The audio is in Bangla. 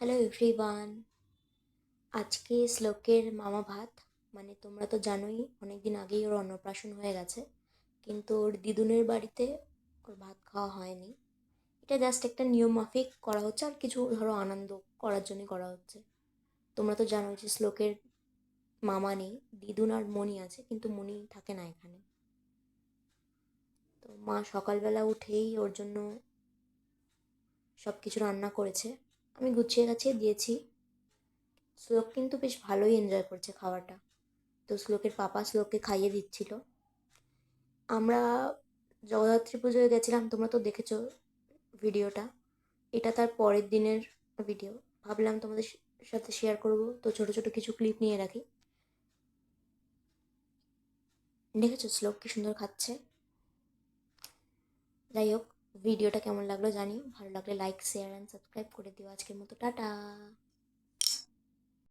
Hello everyone. আজকে শ্লোকের মামা ভাত, মানে তোমরা তো জানোই অনেক দিন আগেই ওর অন্নপ্রাশন হয়ে গেছে, কিন্তু ওর দিদুনের বাড়িতে ওর ভাত খাওয়া হয়নি। এটা জাস্ট একটা নিয়ম মাফিক করা হচ্ছে, আর কিছু ধরো আনন্দ করার জন্যই করা হচ্ছে। তোমরা তো জানোই যে শ্লোকের মামা নেই, দিদুন আর মণি আছে, কিন্তু মণি থাকে না এখানে। তো মা সকালবেলা উঠেই ওর জন্য সব কিছু রান্না করেছে, আমি গুছিয়ে গাছিয়ে দিয়েছি। শ্লোক কিন্তু বেশ ভালোই এনজয় করছে খাওয়াটা। তো শ্লোকের পাপা শ্লোককে খাইয়ে দিচ্ছিল। আমরা জগদ্ধাত্রী পুজোয় গেছিলাম, তোমরা তো দেখেছো ভিডিওটা। এটা তার পরের দিনের ভিডিও, ভাবলাম তোমাদের সাথে শেয়ার করব, তো ছোট ছোট কিছু ক্লিপ নিয়ে রাখি। দেখেছো শ্লোক কি সুন্দর খাচ্ছে। যাই হোক, ভিডিওটা কেমন লাগলো জানিও, ভালো লাগলে লাইক শেয়ার অ্যান্ড সাবস্ক্রাইব করে দিও। আজকের মতো টাটা।